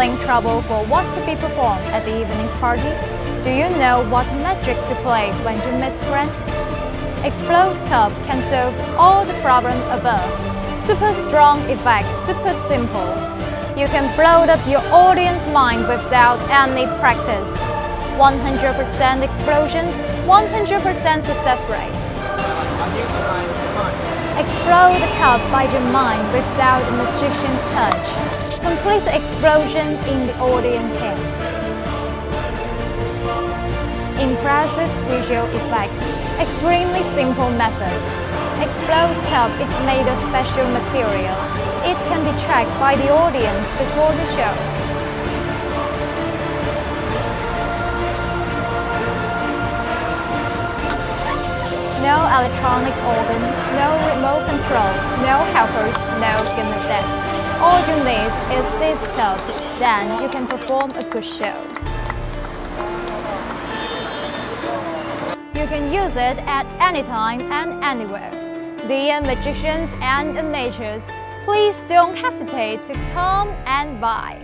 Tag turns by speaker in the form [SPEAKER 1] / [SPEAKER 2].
[SPEAKER 1] feeling trouble for what to be performed at the evening's party? Do you know what magic to play when you meet friends? Explode Cup can solve all the problems above. Super strong effect, super simple. You can blow up your audience mind without any practice. 100% explosion, 100% success rate. Explode the cup by your mind without a magician's touch. Complete explosion in the audience's hands. Impressive visual effect. Extremely simple method. Explode Cup is made of special material. It can be tracked by the audience before the show. No electronic organ, no remote control, no helpers, no gimmick desk. All you need is this cup, then you can perform a good show. You can use it at any time and anywhere. Dear magicians and amateurs, please don't hesitate to come and buy.